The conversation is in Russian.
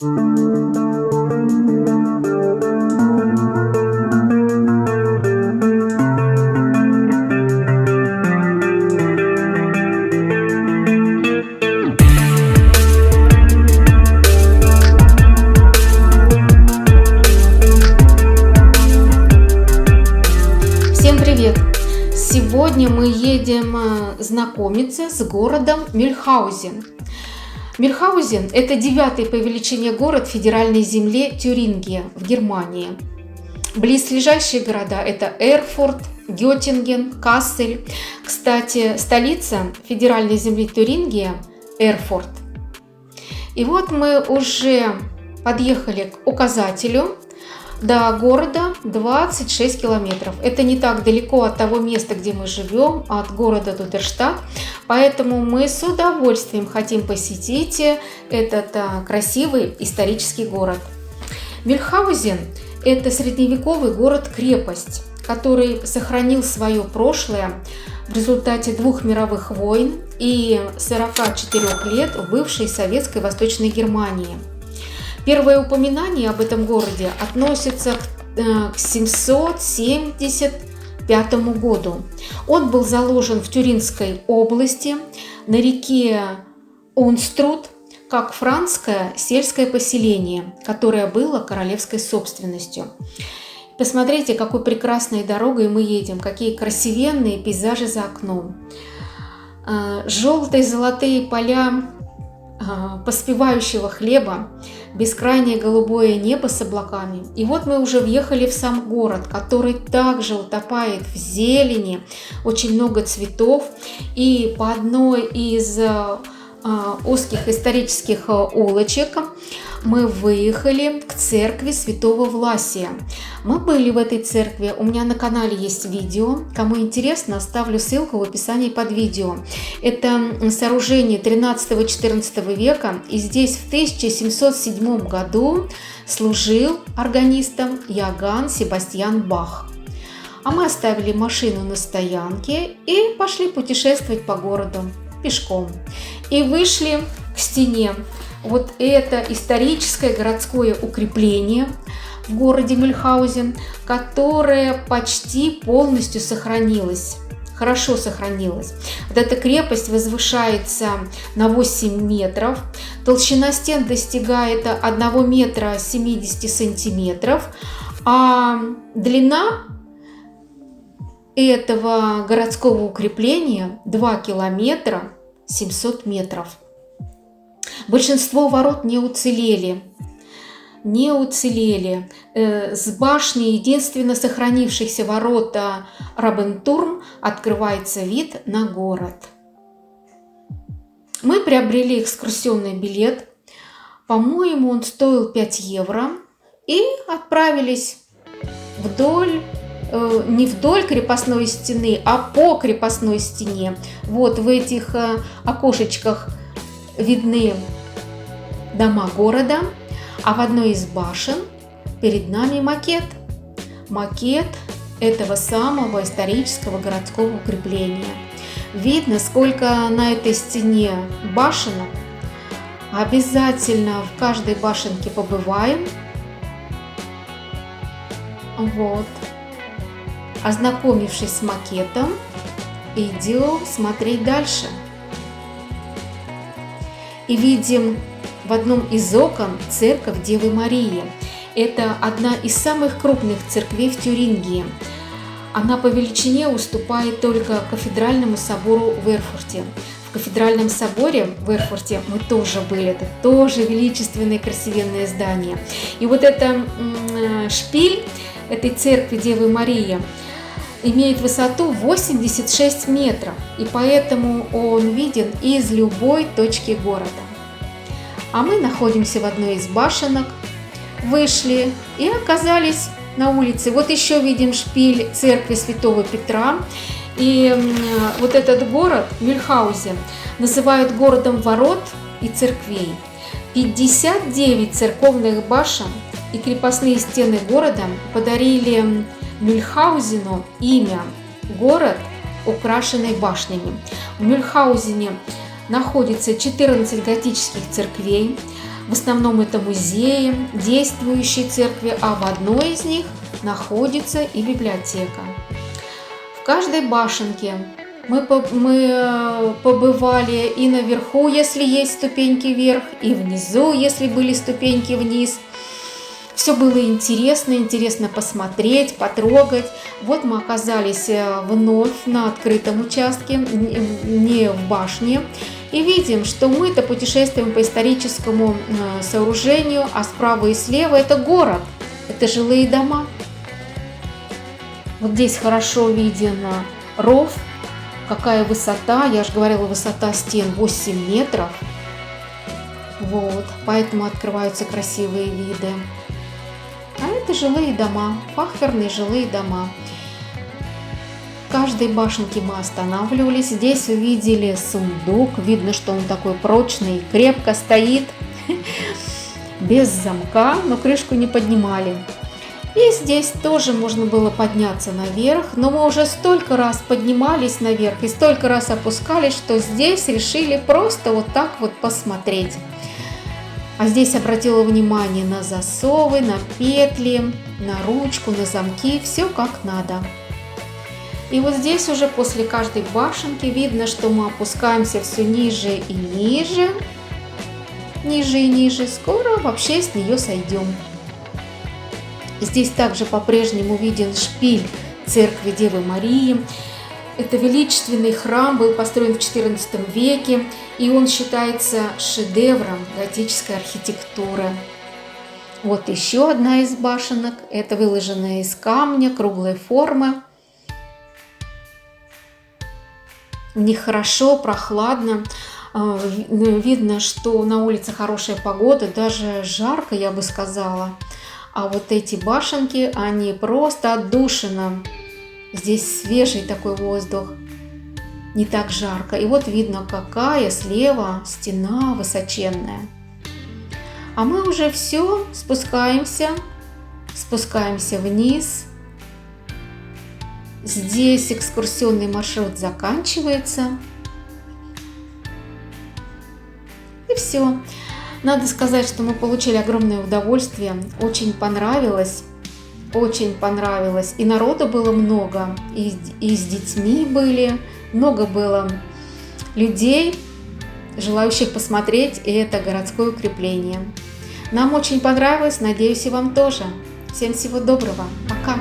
Всем привет! Сегодня мы едем знакомиться с городом Мюльхаузен. Мюльхаузен – это 9-й по величине город в федеральной земле Тюрингия в Германии. Близлежащие города – это Эрфурт, Геттинген, Кассель. Кстати, столица федеральной земли Тюрингия – Эрфурт. И вот мы уже подъехали к указателю. До города 26 километров. Это не так далеко от того места, где мы живем, от города Дудерштат. Поэтому мы с удовольствием хотим посетить этот красивый исторический город. Мюльхаузен – это средневековый город-крепость, который сохранил свое прошлое в результате 2 мировых войн и 44 лет в бывшей советской Восточной Германии. Первое упоминание об этом городе относится к 775 году. Он был заложен в Тюрингской области на реке Унструт как франкское сельское поселение, которое было королевской собственностью. Посмотрите, какой прекрасной дорогой мы едем, какие красивенные пейзажи за окном. Желтые золотые поля поспевающего хлеба, бескрайнее голубое небо с облаками. И вот мы уже въехали в сам город, который также утопает в зелени, очень много цветов. И по одной из узких исторических улочек мы выехали к церкви Святого Власия. Мы были в этой церкви, у меня на канале есть видео, кому интересно, оставлю ссылку в описании под видео. Это сооружение 13-14 века, и здесь в 1707 году служил органистом Иоганн Себастьян Бах. А мы оставили машину на стоянке и пошли путешествовать по городу пешком. И вышли к стене. Вот это историческое городское укрепление в городе Мюльхаузен, которое почти полностью сохранилось, хорошо сохранилось. Вот эта крепость возвышается на 8 метров, толщина стен достигает 1 метра 70 сантиметров, а длина этого городского укрепления 2 километра 700 метров. Большинство ворот не уцелели. С башни единственно сохранившихся ворота Рабентурм открывается вид на город. Мы приобрели экскурсионный билет. По-моему, он стоил 5 евро. И отправились не вдоль крепостной стены, а по крепостной стене. Вот в этих окошечках видны дома города, а в одной из башен перед нами макет этого самого исторического городского укрепления. Видно, сколько на этой стене башенок. Обязательно в каждой башенке побываем. Вот. Ознакомившись с макетом, идем смотреть дальше. И видим в одном из окон церковь Девы Марии. Это одна из самых крупных церквей в Тюрингии. Она по величине уступает только кафедральному собору в Эрфурте. В кафедральном соборе в Эрфурте мы тоже были. Это тоже величественное красивенное здание. И вот это шпиль этой церкви Девы Марии имеет высоту 86 метров, и поэтому он виден из любой точки города. А мы находимся в одной из башенок, вышли и оказались на улице. Вот еще видим шпиль церкви Святого Петра. И вот этот город, Мюльхаузен, называют городом ворот и церквей. 59 церковных башен и крепостные стены города подарили Мюльхаузену имя «Город, украшенный башнями». В Мюльхаузене находится 14 готических церквей, В основном это музеи, действующие церкви, а в одной из них находится и библиотека. В каждой башенке мы побывали и наверху, если есть ступеньки вверх, и внизу, если были ступеньки вниз. Все было интересно, интересно посмотреть, потрогать. Вот мы оказались вновь на открытом участке, не в башне. И видим, что мы-то путешествуем по историческому сооружению, а справа и слева это город, это жилые дома. Вот здесь хорошо виден ров, какая высота, я же говорила, высота стен 8 метров. Вот, поэтому открываются красивые виды. А это жилые дома, фахверные жилые дома. В каждой башенке мы останавливались. Здесь увидели сундук. Видно, что он такой прочный, крепко стоит, без замка, но крышку не поднимали. И здесь тоже можно было подняться наверх, но мы уже столько раз поднимались наверх и столько раз опускались, что здесь решили просто вот так вот посмотреть. А здесь обратила внимание на засовы, на петли, на ручку, на замки, все как надо. И вот здесь уже после каждой башенки видно, что мы опускаемся все ниже и ниже, ниже и ниже. Скоро вообще с нее сойдем. Здесь также по-прежнему виден шпиль церкви Девы Марии. Это величественный храм, был построен в XIV веке, и он считается шедевром готической архитектуры. Вот еще одна из башенок, это выложенная из камня, круглой формы. В них хорошо, прохладно, видно, что на улице хорошая погода, даже жарко, я бы сказала. А вот эти башенки, они просто отдушина. Здесь свежий такой воздух, не так жарко. И вот видно, какая слева стена высоченная. А мы уже все спускаемся вниз. Здесь экскурсионный маршрут заканчивается. И все. Надо сказать, что мы получили огромное удовольствие. Очень понравилось. Очень понравилось. И народу было много, и с детьми были, много было людей, желающих посмотреть это городское укрепление. Нам очень понравилось, надеюсь, и вам тоже. Всем всего доброго. Пока!